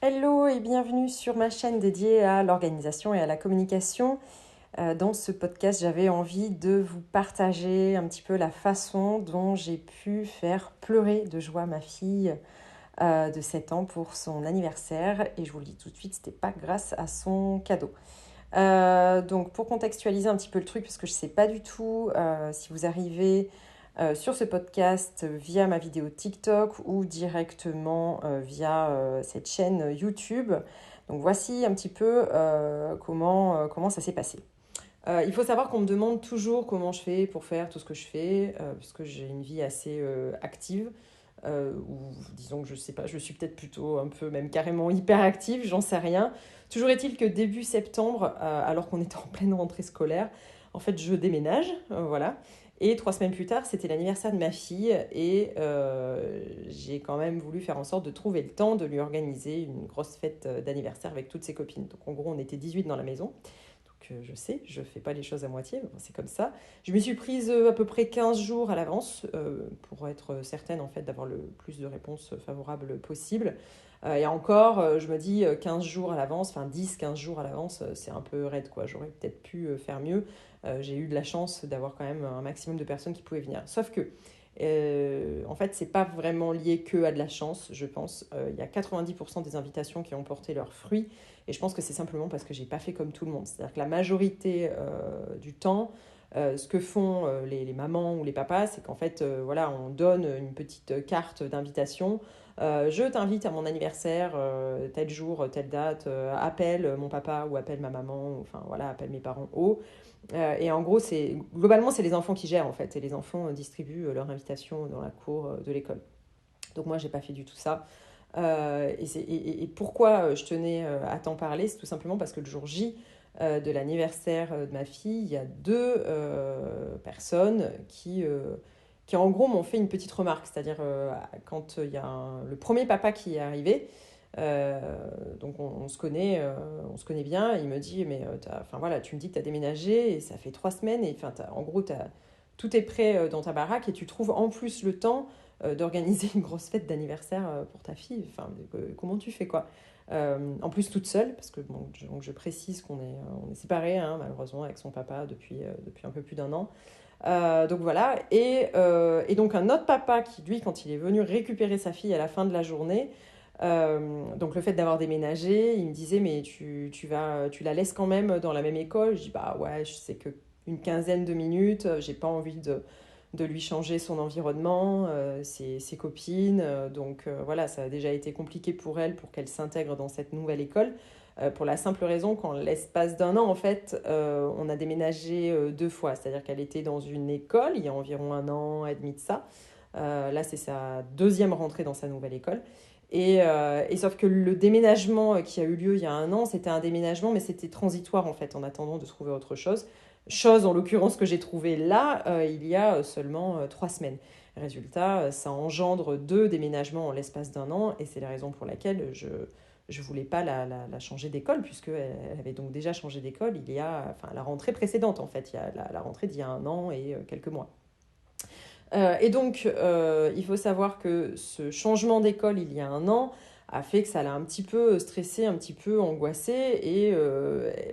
Hello et bienvenue sur ma chaîne dédiée à l'organisation et à la communication. Dans ce podcast, j'avais envie de vous partager un petit peu la façon dont j'ai pu faire pleurer de joie ma fille de 7 ans pour son anniversaire. Et je vous le dis tout de suite, c'était pas grâce à son cadeau. Donc pour contextualiser un petit peu le truc, parce que je ne sais pas du tout si vous arrivez sur ce podcast via ma vidéo TikTok ou directement via cette chaîne YouTube. Donc voici un petit peu comment ça s'est passé. Il faut savoir qu'on me demande toujours comment je fais pour faire tout ce que je fais, parce que j'ai une vie assez active, ou disons que je sais pas, je suis peut-être plutôt un peu même carrément hyper active, j'en sais rien. Toujours est-il que début septembre, alors qu'on était en pleine rentrée scolaire, en fait je déménage, voilà. Et 3 semaines plus tard, c'était l'anniversaire de ma fille et j'ai quand même voulu faire en sorte de trouver le temps de lui organiser une grosse fête d'anniversaire avec toutes ses copines. Donc en gros, on était 18 dans la maison. Je sais, je fais pas les choses à moitié, bon, c'est comme ça. Je me suis prise à peu près 15 jours à l'avance pour être certaine en fait d'avoir le plus de réponses favorables possible. Et encore, je me dis 15 jours à l'avance, enfin 10-15 jours à l'avance, c'est un peu raide quoi. J'aurais peut-être pu faire mieux. J'ai eu de la chance d'avoir quand même un maximum de personnes qui pouvaient venir. Sauf que en fait, c'est pas vraiment lié que à de la chance, je pense. Il y a 90% des invitations qui ont porté leurs fruits. Et je pense que c'est simplement parce que j'ai pas fait comme tout le monde. C'est-à-dire que la majorité du temps, ce que font les mamans ou les papas, c'est qu'en fait, voilà, on donne une petite carte d'invitation. Je t'invite à mon anniversaire, tel jour, telle date, appelle mon papa ou appelle ma maman, ou, enfin voilà, appelle mes parents au. Et en gros, globalement, c'est les enfants qui gèrent en fait, et les enfants distribuent leur invitation dans la cour de l'école. Donc moi, j'ai pas fait du tout ça. Et pourquoi je tenais à t'en parler, c'est tout simplement parce que le jour J de l'anniversaire de ma fille, il y a deux personnes qui en gros m'ont fait une petite remarque. C'est-à-dire quand il y a le premier papa qui est arrivé, euh, donc on se connaît bien, il me dit mais enfin voilà, tu me dis que tu as déménagé et ça fait 3 semaines et enfin en gros tout est prêt dans ta baraque et tu trouves en plus le temps d'organiser une grosse fête d'anniversaire pour ta fille. Enfin, comment tu fais quoi? En plus toute seule, parce que bon, donc je précise on est séparés hein, malheureusement avec son papa depuis un peu plus d'1 an. Donc voilà, et donc un autre papa qui lui, quand il est venu récupérer sa fille à la fin de la journée, donc le fait d'avoir déménagé, il me disait mais tu la laisses quand même dans la même école? Je dis bah ouais, je sais que une quinzaine de minutes, j'ai pas envie de lui changer son environnement, ses copines. Donc voilà, ça a déjà été compliqué pour elle pour qu'elle s'intègre dans cette nouvelle école. Pour la simple raison qu'en l'espace d'1 an, en fait, on a déménagé 2 fois. C'est-à-dire qu'elle était dans une école il y a environ 1 an et demi de ça. Là, c'est sa deuxième rentrée dans sa nouvelle école. Et sauf que le déménagement qui a eu lieu il y a 1 an, c'était un déménagement, mais c'était transitoire en fait, en attendant de trouver autre chose. Chose en l'occurrence que j'ai trouvée là, il y a seulement 3 semaines. Résultat, ça engendre 2 déménagements en l'espace d'1 an, et c'est la raison pour laquelle je voulais pas la changer d'école, puisqu'elle elle avait donc déjà changé d'école il y a, enfin, la rentrée précédente en fait, il y a la rentrée d'il y a 1 an et quelques mois. Et donc, il faut savoir que ce changement d'école il y a 1 an a fait que ça l'a un petit peu stressée, un petit peu angoissée. Et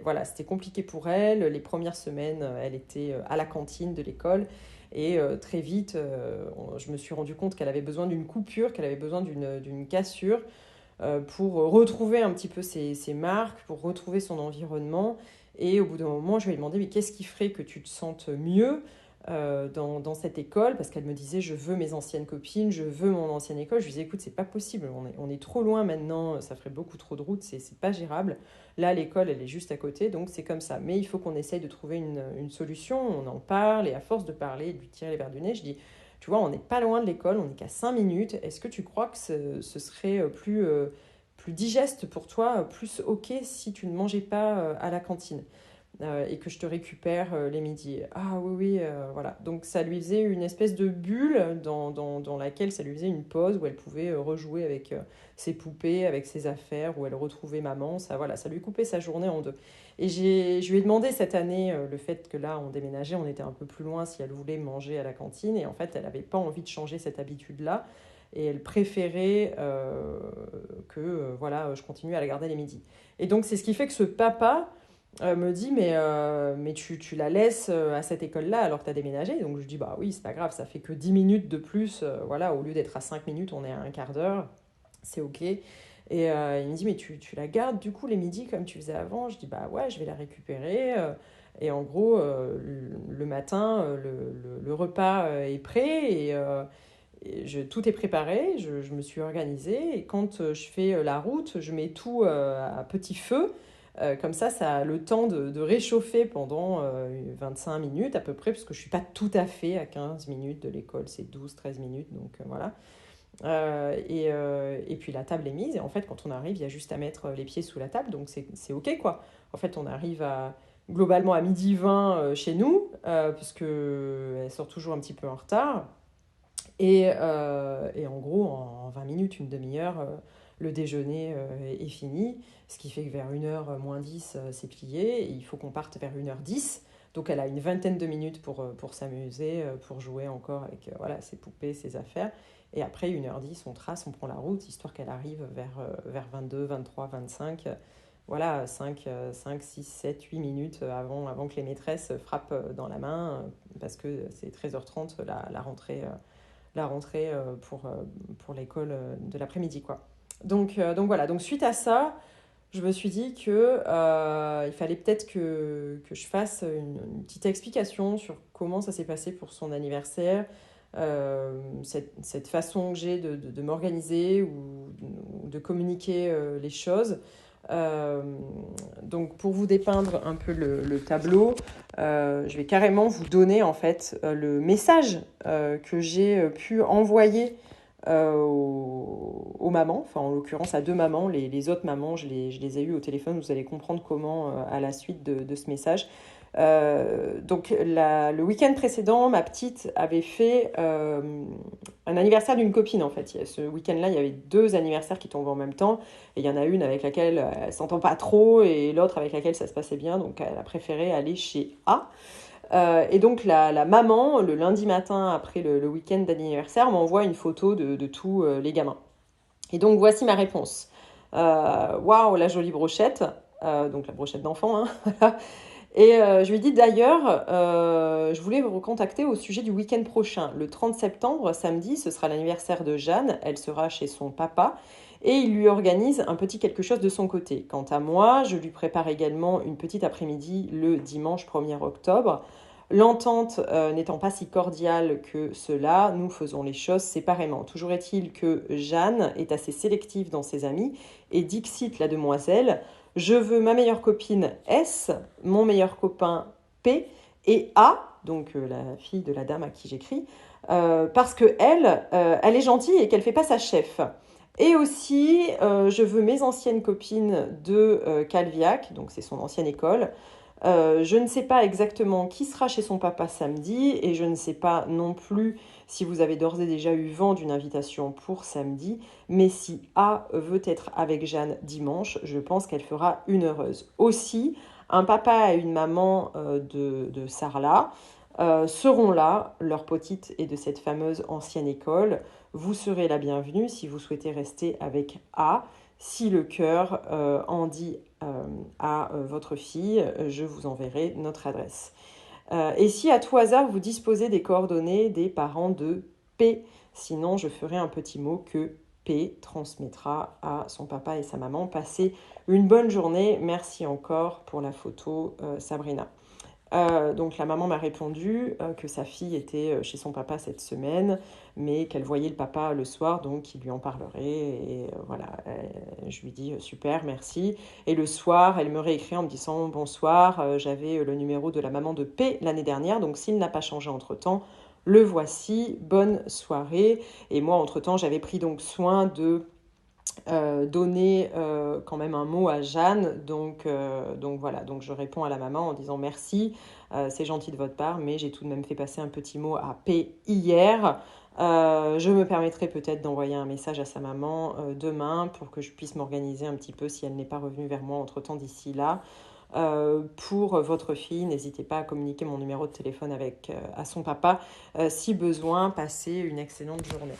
voilà, c'était compliqué pour elle. Les premières semaines, elle était à la cantine de l'école. Et très vite, je me suis rendu compte qu'elle avait besoin d'une coupure, qu'elle avait besoin d'une cassure pour retrouver un petit peu ses marques, pour retrouver son environnement. Et au bout d'un moment, je lui ai demandé, mais qu'est-ce qui ferait que tu te sentes mieux dans cette école? Parce qu'elle me disait, je veux mes anciennes copines, je veux mon ancienne école. Je lui disais, écoute, c'est pas possible, on est trop loin maintenant, ça ferait beaucoup trop de route, c'est pas gérable. Là, l'école, elle est juste à côté, donc c'est comme ça. Mais il faut qu'on essaye de trouver une solution, on en parle, et à force de parler, de lui tirer les verres du nez, je dis, tu vois, on n'est pas loin de l'école, on n'est qu'à 5 minutes. Est-ce que tu crois que ce serait plus digeste pour toi, plus ok si tu ne mangeais pas à la cantine et que je te récupère les midis? Ah oui, oui, voilà. Donc ça lui faisait une espèce de bulle dans laquelle ça lui faisait une pause où elle pouvait rejouer avec ses poupées, avec ses affaires, où elle retrouvait maman. Ça, voilà, ça lui coupait sa journée en deux. Et je lui ai demandé cette année, le fait que là, on déménageait, on était un peu plus loin, si elle voulait manger à la cantine. Et en fait, elle n'avait pas envie de changer cette habitude-là. et elle préférait que voilà, je continue à la garder les midis. Et donc c'est ce qui fait que ce papa me dit mais tu la laisses à cette école-là alors que tu as déménagé. Donc je dis bah oui, c'est pas grave, ça fait que 10 minutes de plus, voilà, au lieu d'être à 5 minutes, on est à un quart d'heure, c'est ok. Et il me dit mais tu la gardes du coup les midis comme tu faisais avant. Je dis bah ouais, je vais la récupérer. Et en gros, le matin, le repas est prêt et tout est préparé, je me suis organisée et quand je fais la route, je mets tout à petit feu. Comme ça a le temps de réchauffer pendant 25 minutes à peu près, parce que je ne suis pas tout à fait à 15 minutes de l'école, c'est 12-13 minutes, donc voilà. Et puis la table est mise, et en fait, quand on arrive, il y a juste à mettre les pieds sous la table, donc c'est OK, quoi. En fait, on arrive globalement à midi 20 chez nous, puisque elle sort toujours un petit peu en retard. Et en gros, en 20 minutes, une demi-heure, le déjeuner est fini, ce qui fait que vers 1h moins 10, c'est plié, et il faut qu'on parte vers 1h10. Donc elle a une vingtaine de minutes pour s'amuser, pour jouer encore avec voilà, ses poupées, ses affaires. Et après 1h10, on trace, on prend la route, histoire qu'elle arrive vers 22, 23, 25. Voilà, 5, 6, 7, 8 minutes avant que les maîtresses frappent dans la main, parce que c'est 13h30 la rentrée pour l'école de l'après-midi, quoi. Donc voilà, donc suite à ça, je me suis dit que il fallait peut-être que je fasse petite explication sur comment ça s'est passé pour son anniversaire, cette façon que j'ai de m'organiser ou de communiquer les choses. Euh, donc pour vous dépeindre un peu le tableau, je vais carrément vous donner en fait le message que j'ai pu envoyer aux mamans, enfin en l'occurrence à 2 mamans, les autres mamans je les ai eues au téléphone, vous allez comprendre comment à la suite de ce message. Donc le week-end précédent, ma petite avait fait un anniversaire d'une copine en fait. Ce week-end-là, il y avait 2 anniversaires qui tombaient en même temps. Et il y en a une avec laquelle elle s'entend pas trop et l'autre avec laquelle ça se passait bien. Donc elle a préféré aller chez A. Et donc la maman, le lundi matin après le week-end d'anniversaire, m'envoie une photo de tous les gamins. Et donc voici ma réponse. Waouh, la jolie brochette. Donc la brochette d'enfant, hein. Et je lui dis d'ailleurs, je voulais vous recontacter au sujet du week-end prochain. Le 30 septembre, samedi, ce sera l'anniversaire de Jeanne. Elle sera chez son papa et il lui organise un petit quelque chose de son côté. Quant à moi, je lui prépare également une petite après-midi le dimanche 1er octobre. L'entente n'étant pas si cordiale que cela, nous faisons les choses séparément. Toujours est-il que Jeanne est assez sélective dans ses amis et dixit la demoiselle: je veux ma meilleure copine S, mon meilleur copain P et A, donc la fille de la dame à qui j'écris, parce que elle est gentille et qu'elle fait pas sa chef. Et aussi, je veux mes anciennes copines de Calviac, donc c'est son ancienne école. Je ne sais pas exactement qui sera chez son papa samedi et je ne sais pas non plus si vous avez d'ores et déjà eu vent d'une invitation pour samedi, mais si A veut être avec Jeanne dimanche, je pense qu'elle fera une heureuse. Aussi, un papa et une maman de Sarlat seront là, leur petite est de cette fameuse ancienne école. Vous serez la bienvenue si vous souhaitez rester avec A. Si le cœur en dit à votre fille, je vous enverrai notre adresse. Et si à tout hasard vous disposez des coordonnées des parents de P, sinon je ferai un petit mot que P transmettra à son papa et sa maman. Passez une bonne journée. Merci encore pour la photo, Sabrina. Donc la maman m'a répondu que sa fille était chez son papa cette semaine, mais qu'elle voyait le papa le soir, donc il lui en parlerait. Et voilà, je lui dis super, merci. Et le soir, elle me réécrit en me disant bonsoir, j'avais le numéro de la maman de P l'année dernière, donc s'il n'a pas changé entre-temps, le voici, bonne soirée. Et moi, entre-temps, j'avais pris donc soin de donner quand même un mot à Jeanne. Donc voilà, donc je réponds à la maman en disant merci, c'est gentil de votre part, mais j'ai tout de même fait passer un petit mot à P hier. Je me permettrai peut-être d'envoyer un message à sa maman demain pour que je puisse m'organiser un petit peu si elle n'est pas revenue vers moi entre-temps d'ici là. pour votre fille, n'hésitez pas à communiquer mon numéro de téléphone à son papa. Si besoin, passez une excellente journée.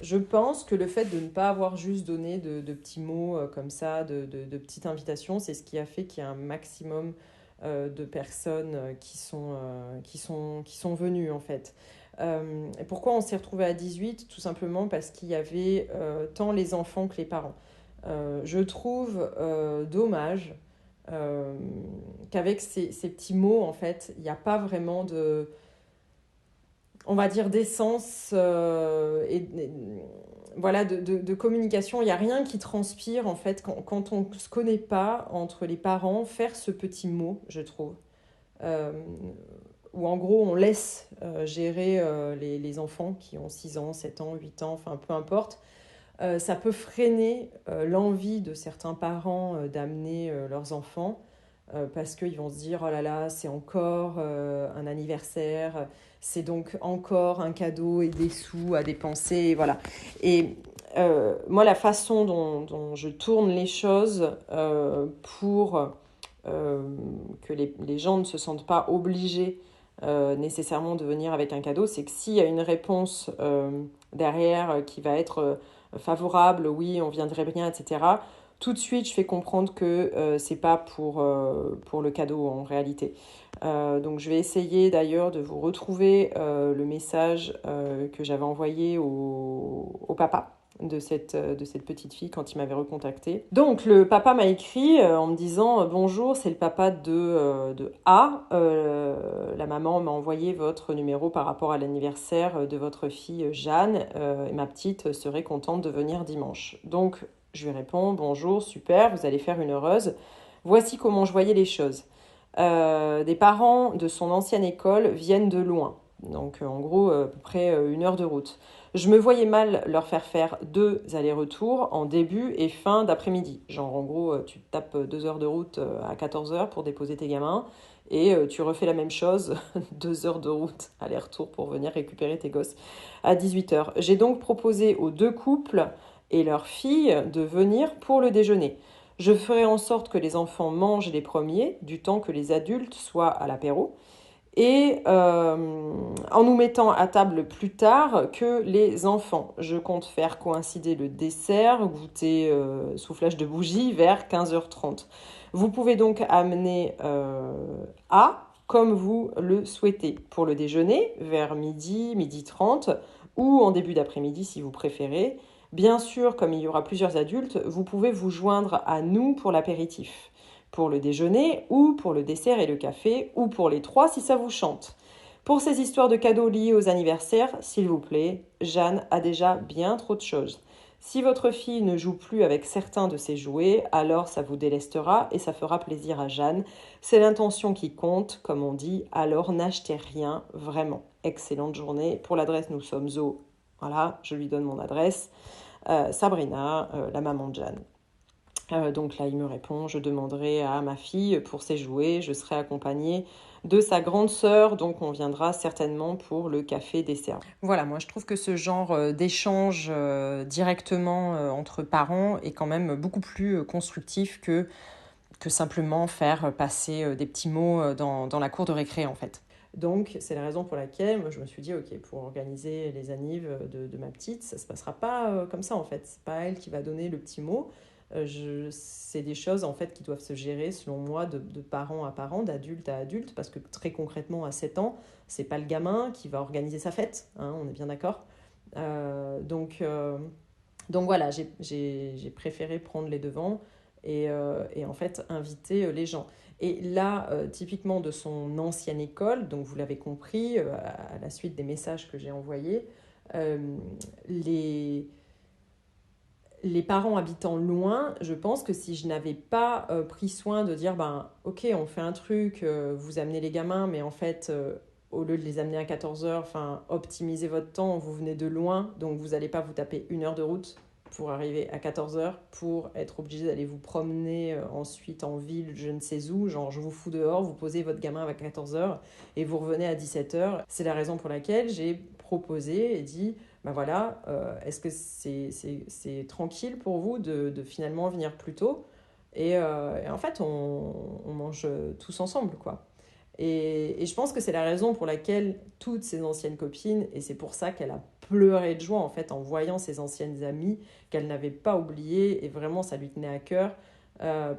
Je pense que le fait de ne pas avoir juste donné de petits mots comme ça, de petites invitations, c'est ce qui a fait qu'il y a un maximum de personnes qui sont venues en fait. Et pourquoi on s'est retrouvés à 18? Tout simplement parce qu'il y avait tant les enfants que les parents. Je trouve dommage qu'avec ces petits mots, en fait, il n'y a pas vraiment on va dire, d'essence voilà, de communication. Il n'y a rien qui transpire, en fait, quand on ne se connaît pas entre les parents, faire ce petit mot, je trouve. Euh, Où en gros, on laisse gérer les enfants qui ont 6 ans, 7 ans, 8 ans, enfin, peu importe. Ça peut freiner l'envie de certains parents d'amener leurs enfants parce qu'ils vont se dire, oh là là, c'est encore un anniversaire, c'est donc encore un cadeau et des sous à dépenser, et voilà. Et moi, la façon dont je tourne les choses pour que les gens ne se sentent pas obligés nécessairement de venir avec un cadeau, c'est que s'il y a une réponse derrière qui va être favorable, oui, on viendrait bien, etc., tout de suite, je fais comprendre que c'est pas pour le cadeau en réalité. Donc, je vais essayer d'ailleurs de vous retrouver le message que j'avais envoyé au papa de cette petite fille quand il m'avait recontacté. Donc, le papa m'a écrit en me disant bonjour, c'est le papa de A. La maman m'a envoyé votre numéro par rapport à l'anniversaire de votre fille Jeanne. Et ma petite serait contente de venir dimanche. Donc, je lui réponds bonjour, super, vous allez faire une heureuse. Voici comment je voyais les choses. Des parents de son ancienne école viennent de loin. Donc, en gros, à peu près 1 heure de route. Je me voyais mal leur faire 2 allers-retours en début et fin d'après-midi. Genre, en gros, tu tapes 2 heures de route à 14 heures pour déposer tes gamins et tu refais la même chose, 2 heures de route aller-retour pour venir récupérer tes gosses à 18 heures. J'ai donc proposé aux 2 couples et leurs filles de venir pour le déjeuner. Je ferai en sorte que les enfants mangent les premiers, du temps que les adultes soient à l'apéro et en nous mettant à table plus tard que les enfants. Je compte faire coïncider le dessert, goûter soufflage de bougie vers 15h30. Vous pouvez donc amener comme vous le souhaitez. Pour le déjeuner, vers midi, 12h30 ou en début d'après-midi si vous préférez. Bien sûr, comme il y aura plusieurs adultes, vous pouvez vous joindre à nous pour l'apéritif, pour le déjeuner ou pour le dessert et le café, ou pour les 3 si ça vous chante. Pour ces histoires de cadeaux liés aux anniversaires, s'il vous plaît, Jeanne a déjà bien trop de choses. Si votre fille ne joue plus avec certains de ses jouets, alors ça vous délestera et ça fera plaisir à Jeanne. C'est l'intention qui compte, comme on dit, alors n'achetez rien, vraiment. Excellente journée. Pour l'adresse, nous sommes au... Voilà, je lui donne mon adresse. Sabrina, la maman de Jeanne. Donc là, il me répond, je demanderai à ma fille pour ses jouets, je serai accompagnée de sa grande sœur, donc on viendra certainement pour le café dessert. Voilà, moi je trouve que ce genre d'échange directement entre parents est quand même beaucoup plus constructif que simplement faire passer des petits mots dans la cour de récré en fait. Donc, c'est la raison pour laquelle moi, je me suis dit, ok, pour organiser les annives de ma petite, ça ne se passera pas comme ça, en fait. C'est pas elle qui va donner le petit mot. C'est des choses, en fait, qui doivent se gérer, selon moi, de parent à parent, d'adulte à adulte, parce que très concrètement, à 7 ans, c'est pas le gamin qui va organiser sa fête, hein, on est bien d'accord. Donc voilà, j'ai préféré prendre les devants et en fait inviter les gens. Et là, typiquement de son ancienne école, donc vous l'avez compris, à la suite des messages que j'ai envoyés, euh, les, les parents habitant loin, je pense que si je n'avais pas pris soin de dire, ben, ok, on fait un truc, vous amenez les gamins, mais en fait, au lieu de les amener à 14 heures, enfin, optimisez votre temps, vous venez de loin, donc vous n'allez pas vous taper 1 heure de route pour arriver à 14 heures, pour être obligé d'aller vous promener ensuite en ville, je ne sais où, genre je vous fous dehors, vous posez votre gamin à 14 heures et vous revenez à 17 heures. C'est la raison pour laquelle j'ai proposé et dit, ben voilà, est-ce que c'est tranquille pour vous de finalement venir plus tôt Et en fait, on mange tous ensemble, quoi. Et je pense que c'est la raison pour laquelle toutes ses anciennes copines, et c'est pour ça qu'elle a pleuré de joie en fait en voyant ses anciennes amies qu'elle n'avait pas oubliées, et vraiment ça lui tenait à cœur.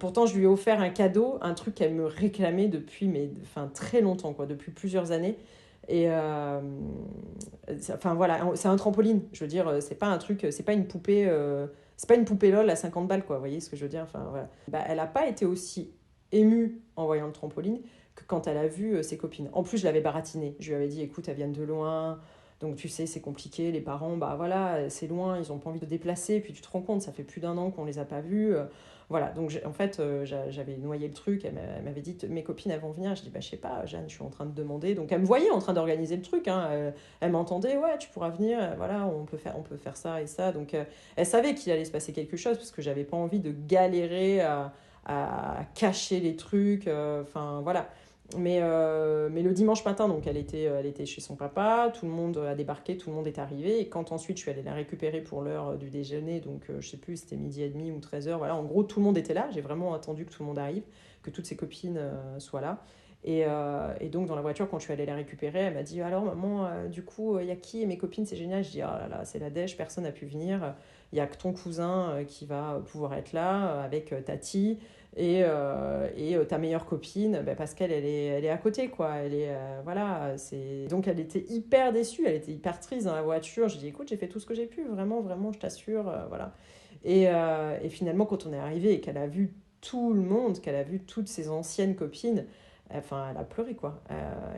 Pourtant, je lui ai offert un cadeau, un truc qu'elle me réclamait depuis enfin, très longtemps, quoi, depuis plusieurs années. Et enfin voilà, c'est un trampoline. Je veux dire, c'est pas un truc, c'est pas une poupée LOL à 50 balles, quoi. Vous voyez ce que je veux dire? Enfin voilà. Bah, elle a pas été aussi émue en voyant le trampoline que quand elle a vu ses copines. En plus, je l'avais baratinée. Je lui avais dit, écoute, elles viennent de loin. Donc tu sais, c'est compliqué, les parents, bah voilà, c'est loin, ils ont pas envie de se déplacer, puis tu te rends compte, ça fait plus d'un an qu'on les a pas vus. Voilà, donc en fait, j'avais noyé le truc, elle m'avait dit, mes copines, elles vont venir. Je dis, bah je sais pas, Jeanne, je suis en train de demander. Donc elle me voyait en train d'organiser le truc, hein. Elle m'entendait, ouais, tu pourras venir, voilà, on peut faire ça et ça. Donc elle savait qu'il allait se passer quelque chose, parce que j'avais pas envie de galérer à cacher les trucs, enfin voilà. Mais le dimanche matin, donc elle était chez son papa, tout le monde a débarqué, tout le monde est arrivé. Et quand ensuite je suis allée la récupérer pour l'heure du déjeuner, donc je sais plus, c'était 12h30 ou 13h, voilà, en gros tout le monde était là. J'ai vraiment attendu que tout le monde arrive, que toutes ses copines soient là. Et donc dans la voiture, quand je suis allée la récupérer, elle m'a dit, alors maman, du coup, il y a qui? Et mes copines, c'est génial. Je dis, oh là là, c'est la dèche, personne n'a pu venir. Il y a que ton cousin qui va pouvoir être là avec Tati et ta meilleure copine, bah, parce qu'elle elle est à côté, quoi. Elle est, voilà, c'est... Donc elle était hyper déçue, elle était hyper triste dans la voiture. Je dis, écoute, j'ai fait tout ce que j'ai pu, vraiment, vraiment, je t'assure, voilà. Et finalement, quand on est arrivé et qu'elle a vu tout le monde, qu'elle a vu toutes ses anciennes copines, enfin, elle a pleuré, quoi.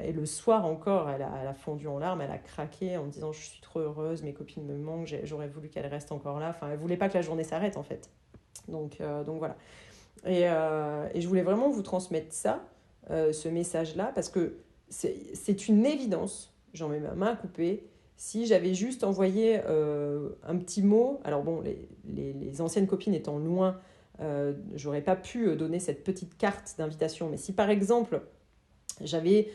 Et le soir encore, elle a fondu en larmes, elle a craqué en me disant, je suis trop heureuse, mes copines me manquent, j'aurais voulu qu'elle reste encore là. Enfin, elle voulait pas que la journée s'arrête, en fait. Donc voilà. Et je voulais vraiment vous transmettre ça, ce message-là, parce que c'est une évidence, j'en mets ma main à couper. Si j'avais juste envoyé un petit mot, alors bon, les anciennes copines étant loin, j'aurais pas pu donner cette petite carte d'invitation. Mais si par exemple, j'avais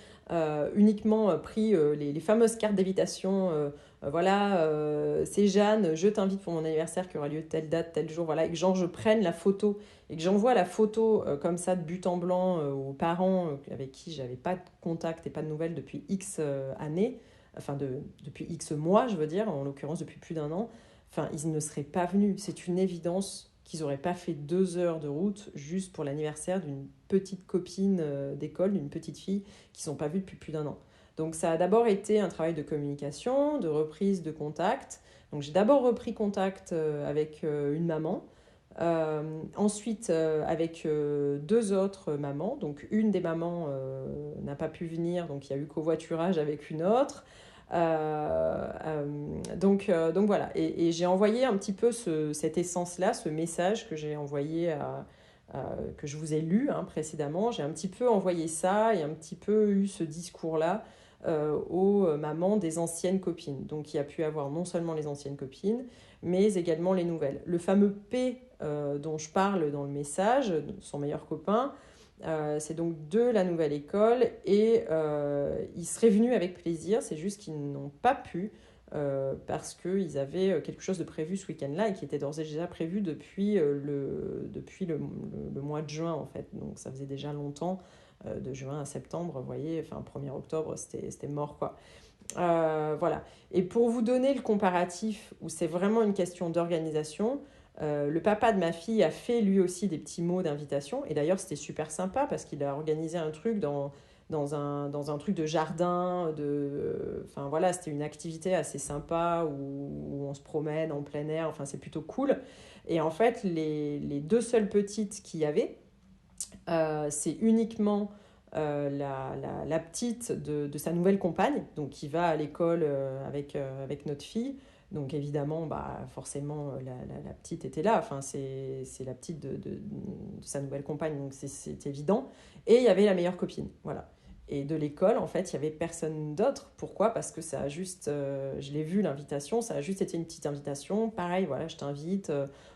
uniquement pris les fameuses cartes d'invitation. Voilà, c'est Jeanne, je t'invite pour mon anniversaire qui aura lieu telle date, tel jour. Voilà, et que genre je prenne la photo et que j'envoie la photo comme ça de but en blanc aux parents avec qui j'avais pas de contact et pas de nouvelles depuis X années, enfin depuis X mois, je veux dire, en l'occurrence depuis plus d'un an. Enfin, ils ne seraient pas venus. C'est une évidence qu'ils n'auraient pas fait 2 heures de route juste pour l'anniversaire d'une petite copine d'école, d'une petite fille qu'ils ne sont pas vues depuis plus d'un an. Donc ça a d'abord été un travail de communication, de reprise de contact. Donc j'ai d'abord repris contact avec une maman, ensuite avec deux autres mamans. Donc une des mamans n'a pas pu venir, donc il y a eu covoiturage avec une autre. Donc voilà, et j'ai envoyé un petit peu cette essence-là, ce message que j'ai envoyé que je vous ai lu hein, précédemment. J'ai un petit peu envoyé ça et un petit peu eu ce discours-là aux mamans des anciennes copines. Donc il y a pu avoir non seulement les anciennes copines, mais également les nouvelles. Le fameux P dont je parle dans le message, son meilleur copain, c'est donc de la nouvelle école et ils seraient venus avec plaisir, c'est juste qu'ils n'ont pas pu parce qu'ils avaient quelque chose de prévu ce week-end-là et qui était d'ores et déjà prévu depuis le mois de juin en fait. Donc ça faisait déjà longtemps, de juin à septembre, vous voyez, enfin 1er octobre c'était mort quoi. Voilà. Et pour vous donner le comparatif où c'est vraiment une question d'organisation, le papa de ma fille a fait lui aussi des petits mots d'invitation. Et d'ailleurs, c'était super sympa parce qu'il a organisé un truc dans un truc de jardin. Enfin voilà, c'était une activité assez sympa où on se promène en plein air. Enfin, c'est plutôt cool. Et en fait, les deux seules petites qu'il y avait, c'est uniquement la petite de sa nouvelle compagne, donc qui va à l'école avec notre fille. Donc évidemment, bah, forcément, la petite était là. Enfin, c'est la petite de sa nouvelle compagne, donc c'est évident. Et il y avait la meilleure copine, voilà. Et de l'école, en fait, il n'y avait personne d'autre. Pourquoi? Parce que ça a juste, je l'ai vu l'invitation, ça a juste été une petite invitation. Pareil, voilà, je t'invite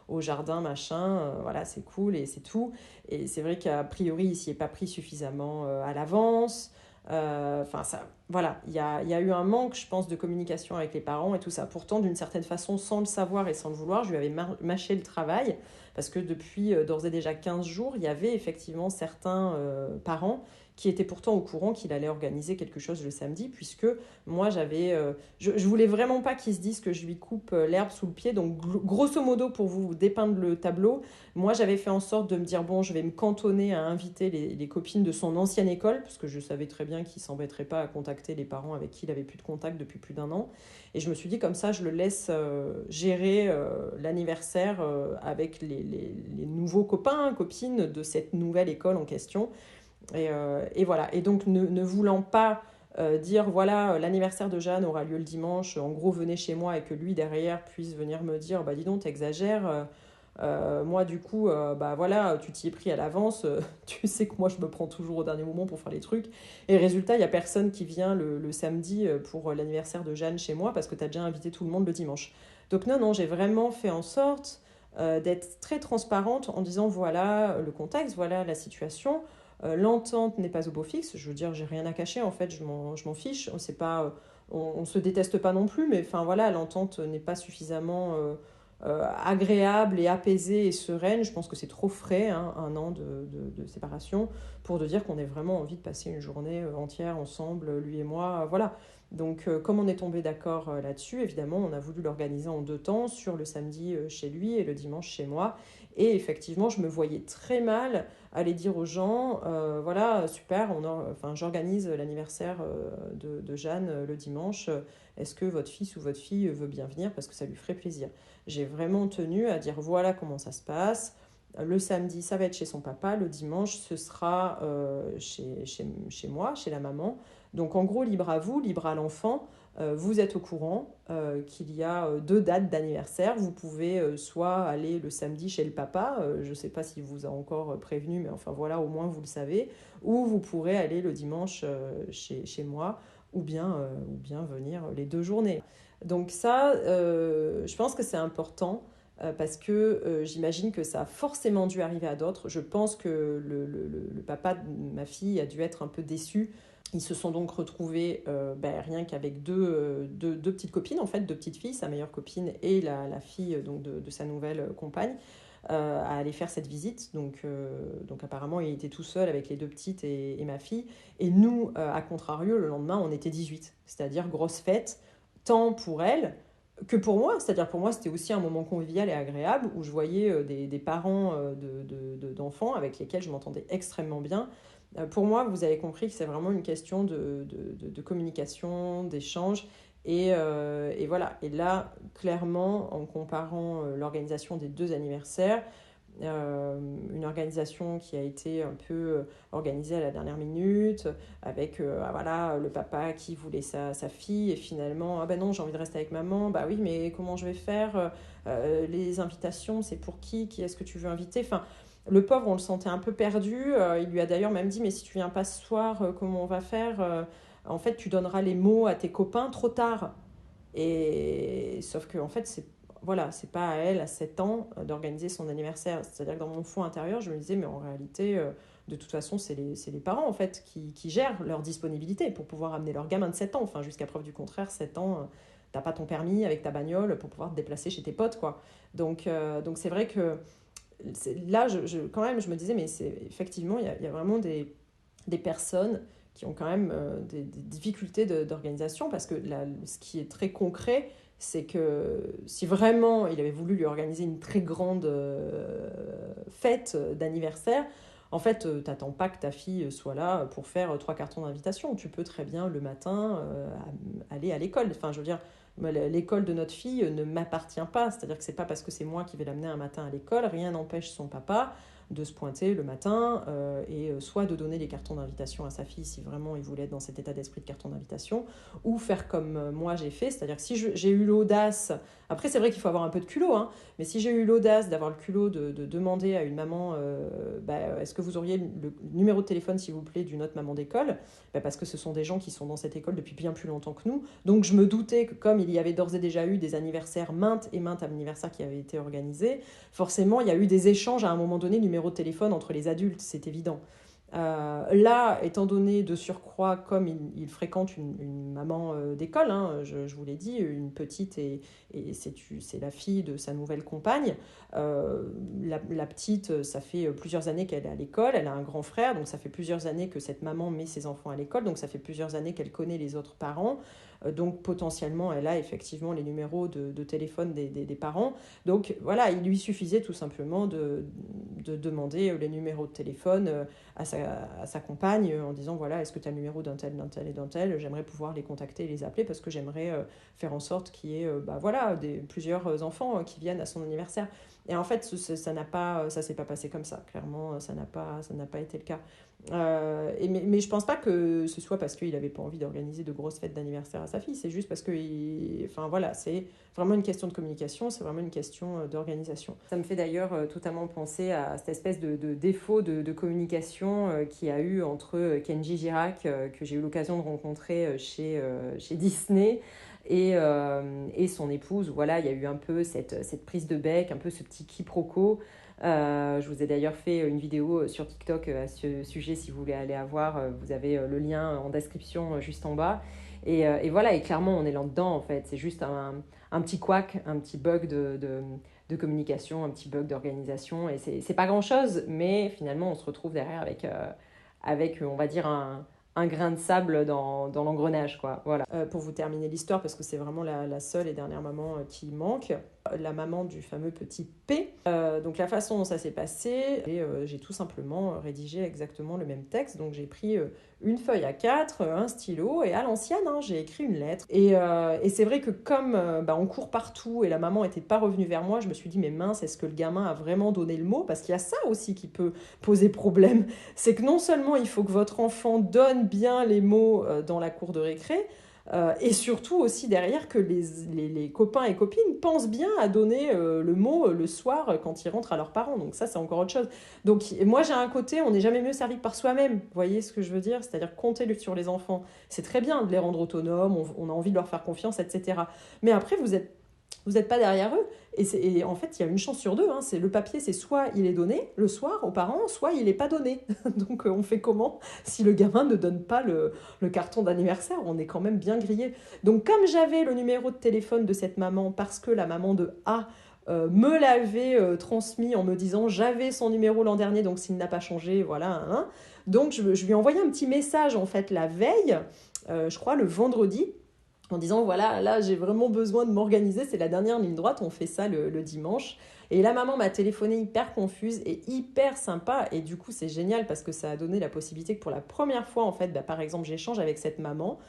au jardin, machin, voilà, c'est cool et c'est tout. Et c'est vrai qu'a priori, il s'y est pas pris suffisamment à l'avance. Enfin, ça, voilà, il y a eu un manque, je pense, de communication avec les parents et tout ça. Pourtant, d'une certaine façon, sans le savoir et sans le vouloir, je lui avais mâché le travail parce que depuis d'ores et déjà 15 jours, il y avait effectivement certains parents qui étaient pourtant au courant qu'il allait organiser quelque chose le samedi, puisque moi, je voulais vraiment pas qu'il se dise que je lui coupe l'herbe sous le pied. Donc, grosso modo, pour vous dépeindre le tableau, moi, j'avais fait en sorte de me dire, bon, je vais me cantonner à inviter les copines de son ancienne école, parce que je savais très bien qu'il ne s'embêterait pas à contacter les parents avec qui il avait plus de contact depuis plus d'un an. Et je me suis dit, comme ça, je le laisse gérer l'anniversaire avec les nouveaux copains, copines de cette nouvelle école en question. Et voilà. Et donc, ne voulant pas dire, voilà, l'anniversaire de Jeanne aura lieu le dimanche, en gros, venez chez moi, et que lui, derrière, puisse venir me dire, bah dis donc, t'exagères. Moi, du coup, bah voilà, tu t'y es pris à l'avance. Tu sais que moi, je me prends toujours au dernier moment pour faire les trucs. Et résultat, il n'y a personne qui vient le samedi pour l'anniversaire de Jeanne chez moi parce que tu as déjà invité tout le monde le dimanche. Donc non, j'ai vraiment fait en sorte d'être très transparente en disant voilà le contexte, voilà la situation. L'entente n'est pas au beau fixe. Je veux dire, j'ai rien à cacher en fait, je m'en fiche. On se déteste pas non plus, mais enfin voilà, l'entente n'est pas suffisamment agréable et apaisée et sereine. Je pense que c'est trop frais, hein, un an de séparation, pour de dire qu'on ait vraiment envie de passer une journée entière ensemble, lui et moi. Voilà. Donc, comme on est tombé d'accord là-dessus, évidemment, on a voulu l'organiser en deux temps, sur le samedi chez lui et le dimanche chez moi. Et effectivement, je me voyais très mal aller dire aux gens, voilà, super, enfin, j'organise l'anniversaire de Jeanne le dimanche. Est-ce que votre fils ou votre fille veut bien venir parce que ça lui ferait plaisir? J'ai vraiment tenu à dire voilà comment ça se passe. Le samedi, ça va être chez son papa. Le dimanche, ce sera chez moi, chez la maman. Donc en gros, libre à vous, libre à l'enfant. Vous êtes au courant qu'il y a deux dates d'anniversaire. Vous pouvez soit aller le samedi chez le papa, je ne sais pas s'il vous a encore prévenu, mais enfin voilà, au moins vous le savez. Ou vous pourrez aller le dimanche chez moi, ou bien venir les deux journées. Donc ça, je pense que c'est important parce que j'imagine que ça a forcément dû arriver à d'autres. Je pense que le papa de ma fille a dû être un peu déçu. Ils se sont donc retrouvés rien qu'avec deux petites copines, en fait, deux petites filles, sa meilleure copine et la fille donc de sa nouvelle compagne, à aller faire cette visite. Donc apparemment, il était tout seul avec les deux petites et ma fille. Et nous, à contrario, le lendemain, on était 18, c'est-à-dire grosse fête, tant pour elle que pour moi. C'est-à-dire pour moi, c'était aussi un moment convivial et agréable où je voyais des parents d'enfants avec lesquels je m'entendais extrêmement bien. Pour moi, vous avez compris que c'est vraiment une question de communication, d'échange. Et voilà. Et là, clairement, en comparant l'organisation des deux anniversaires, une organisation qui a été un peu organisée à la dernière minute, avec voilà, le papa qui voulait sa fille, et finalement, ah ben non, j'ai envie de rester avec maman, bah oui, mais comment je vais faire les invitations, c'est pour qui est-ce que tu veux inviter? Enfin, le pauvre, on le sentait un peu perdu. Il lui a d'ailleurs même dit, mais si tu viens pas ce soir, comment on va faire? En fait, tu donneras les mots à tes copains trop tard. Et sauf que en fait, c'est pas à elle, à 7 ans, d'organiser son anniversaire. C'est-à-dire que dans mon fond intérieur, je me disais, mais en réalité, de toute façon, c'est les parents, en fait, qui gèrent leur disponibilité pour pouvoir amener leur gamin de 7 ans. Enfin, jusqu'à preuve du contraire, 7 ans, t'as pas ton permis avec ta bagnole pour pouvoir te déplacer chez tes potes, quoi. Donc c'est vrai que là, quand même, je me disais, mais effectivement, il y a vraiment des personnes qui ont quand même des difficultés d'organisation parce que là, ce qui est très concret, c'est que si vraiment il avait voulu lui organiser une très grande fête d'anniversaire, en fait, t'attends pas que ta fille soit là pour faire trois cartons d'invitation. Tu peux très bien le matin aller à l'école. Enfin, je veux dire, l'école de notre fille ne m'appartient pas. C'est-à-dire que c'est pas parce que c'est moi qui vais l'amener un matin à l'école, rien n'empêche son papa de se pointer le matin et soit de donner les cartons d'invitation à sa fille si vraiment il voulait être dans cet état d'esprit de carton d'invitation, ou faire comme moi j'ai fait, c'est-à-dire que si j'ai eu l'audace, après c'est vrai qu'il faut avoir un peu de culot, hein, mais si j'ai eu l'audace d'avoir le culot de demander à une maman est-ce que vous auriez le numéro de téléphone s'il vous plaît d'une autre maman d'école, parce que ce sont des gens qui sont dans cette école depuis bien plus longtemps que nous, donc je me doutais que comme il y avait d'ores et déjà eu des anniversaires maintes et maintes anniversaires qui avaient été organisés, forcément il y a eu des échanges à un moment donné numéro de téléphone entre les adultes, c'est évident. Là, étant donné de surcroît, comme il fréquente une maman d'école, hein, je vous l'ai dit, une petite, et c'est la fille de sa nouvelle compagne. La petite, ça fait plusieurs années qu'elle est à l'école, elle a un grand frère, donc ça fait plusieurs années que cette maman met ses enfants à l'école, donc ça fait plusieurs années qu'elle connaît les autres parents. Donc potentiellement, elle a effectivement les numéros de téléphone des parents. Donc voilà, il lui suffisait tout simplement de demander les numéros de téléphone à sa compagne en disant voilà, est-ce que tu as le numéro d'un tel et d'un tel, j'aimerais pouvoir les contacter et les appeler parce que j'aimerais faire en sorte qu'il y ait voilà, plusieurs enfants qui viennent à son anniversaire. Et en fait, ça s'est pas passé comme ça. Clairement, ça n'a pas été le cas. Mais je pense pas que ce soit parce qu'il avait pas envie d'organiser de grosses fêtes d'anniversaire à sa fille. C'est juste parce que, enfin voilà, c'est vraiment une question de communication, c'est vraiment une question d'organisation. Ça me fait d'ailleurs totalement penser à cette espèce de défaut de communication qu'il y a eu entre Kenji Girac, que j'ai eu l'occasion de rencontrer chez Disney, et son épouse. Voilà, il y a eu un peu cette prise de bec, un peu ce petit quiproquo. Je vous ai d'ailleurs fait une vidéo sur TikTok à ce sujet. Si vous voulez aller la voir, vous avez le lien en description juste en bas. Et voilà, et clairement on est là-dedans en fait. C'est juste un petit couac, un petit bug de communication, un petit bug d'organisation. Et c'est pas grand-chose, mais finalement on se retrouve derrière avec on va dire, un grain de sable dans l'engrenage, quoi. Voilà. Pour vous terminer l'histoire, parce que c'est vraiment la seule et dernière maman qui manque, la maman du fameux petit P. Donc la façon dont ça s'est passé, j'ai tout simplement rédigé exactement le même texte. Donc j'ai pris une feuille A4, un stylo, et à l'ancienne, hein, j'ai écrit une lettre. Et c'est vrai que comme on court partout et la maman n'était pas revenue vers moi, je me suis dit, mais mince, est-ce que le gamin a vraiment donné le mot? Parce qu'il y a ça aussi qui peut poser problème. C'est que non seulement il faut que votre enfant donne bien les mots dans la cour de récré, et surtout aussi derrière que les copains et copines pensent bien à donner le mot le soir quand ils rentrent à leurs parents. Donc ça, c'est encore autre chose. Donc moi, j'ai un côté, on n'est jamais mieux servi que par soi-même. Vous voyez ce que je veux dire? C'est-à-dire compter sur les enfants. C'est très bien de les rendre autonomes, on a envie de leur faire confiance, etc. Mais après, vous êtes pas derrière eux. Et en fait, il y a une chance sur deux. Hein. Le papier, c'est soit il est donné le soir aux parents, soit il n'est pas donné. Donc, on fait comment si le gamin ne donne pas le carton d'anniversaire? On est quand même bien grillé. Donc, comme j'avais le numéro de téléphone de cette maman, parce que la maman de A me l'avait transmis en me disant j'avais son numéro l'an dernier, donc s'il n'a pas changé, voilà. Hein. Donc, je lui ai envoyé un petit message, en fait, la veille, je crois le vendredi, en disant voilà, là j'ai vraiment besoin de m'organiser, c'est la dernière ligne droite, on fait ça le dimanche. Et la maman m'a téléphoné hyper confuse et hyper sympa, et du coup c'est génial parce que ça a donné la possibilité que pour la première fois en fait, par exemple j'échange avec cette maman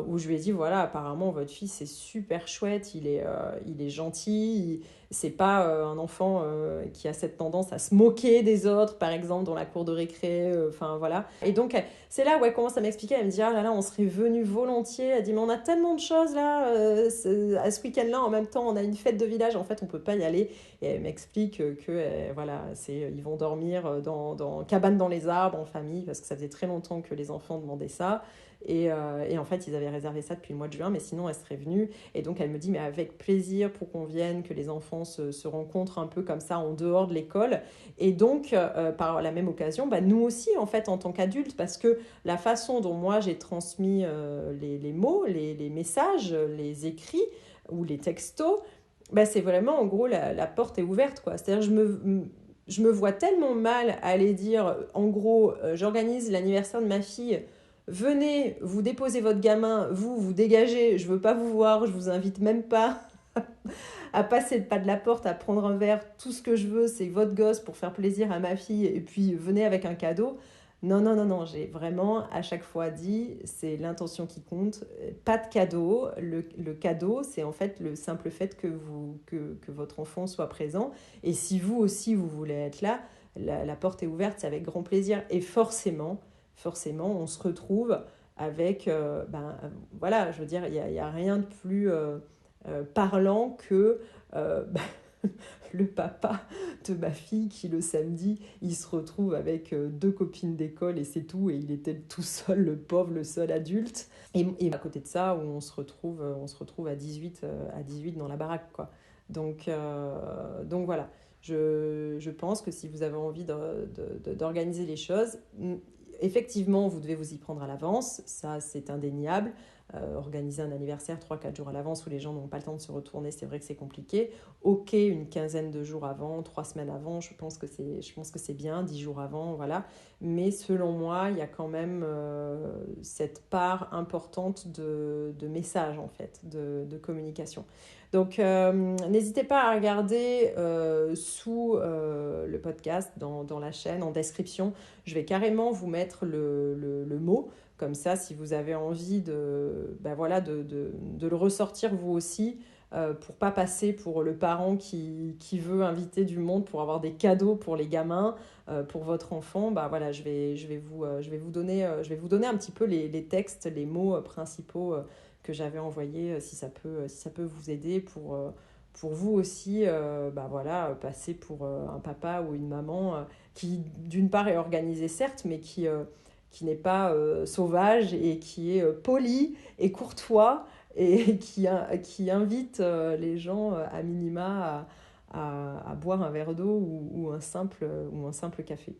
où je lui ai dit voilà, apparemment votre fils c'est super chouette, il est gentil, c'est pas un enfant qui a cette tendance à se moquer des autres par exemple dans la cour de récré, enfin voilà. Et donc c'est là où elle commence à m'expliquer, elle me dit ah là là on serait venu volontiers, elle dit mais on a tellement de choses là à ce week-end là, en même temps on a une fête de village, en fait on peut pas y aller. Et elle m'explique que voilà, ils vont dormir dans cabane dans les arbres en famille parce que ça faisait très longtemps que les enfants demandaient ça. Et en fait, ils avaient réservé ça depuis le mois de juin, mais sinon, elle serait venue. Et donc, elle me dit, mais avec plaisir pour qu'on vienne, que les enfants se rencontrent un peu comme ça en dehors de l'école. Et donc, par la même occasion, nous aussi, en fait, en tant qu'adultes, parce que la façon dont moi, j'ai transmis les mots, les messages, les écrits ou les textos, c'est vraiment, en gros, la porte est ouverte, quoi. C'est-à-dire, je me vois tellement mal aller dire, en gros, j'organise l'anniversaire de ma fille, venez, vous déposez votre gamin, vous dégagez, je veux pas vous voir, je vous invite même pas à passer le pas de la porte, à prendre un verre, tout ce que je veux, c'est votre gosse pour faire plaisir à ma fille, et puis venez avec un cadeau. Non, non, non, non, j'ai vraiment à chaque fois dit, c'est l'intention qui compte, pas de cadeau. Le cadeau, c'est en fait le simple fait que votre enfant soit présent. Et si vous aussi, vous voulez être là, la porte est ouverte, c'est avec grand plaisir. Et forcément, on se retrouve avec, voilà, je veux dire, il y a rien de plus parlant que le papa de ma fille qui le samedi, il se retrouve avec deux copines d'école et c'est tout, et il était tout seul, le pauvre, le seul adulte. Et à côté de ça, où on se retrouve à 18 dans la baraque, quoi. Donc voilà. Je pense que si vous avez envie d'organiser les choses, effectivement, vous devez vous y prendre à l'avance, ça c'est indéniable. Organiser un anniversaire 3-4 jours à l'avance où les gens n'ont pas le temps de se retourner, c'est vrai que c'est compliqué. Ok, une quinzaine de jours avant, 3 semaines avant, je pense que c'est bien, 10 jours avant, voilà. Mais selon moi, il y a quand même cette part importante de message, en fait, de communication. Donc, n'hésitez pas à regarder sous le podcast, dans la chaîne, en description. Je vais carrément vous mettre le mot. Comme ça, si vous avez envie ben voilà, de le ressortir vous aussi, pour pas passer pour le parent qui veut inviter du monde pour avoir des cadeaux pour les gamins, pour votre enfant, bah voilà, je vais vous donner un petit peu les textes, les mots principaux que j'avais envoyés, si ça peut vous aider pour vous aussi, bah voilà, passer pour un papa ou une maman qui, d'une part, est organisé, certes, mais qui n'est pas sauvage et qui est poli et courtois et qui invite les gens à minima à boire un verre d'eau ou un simple café.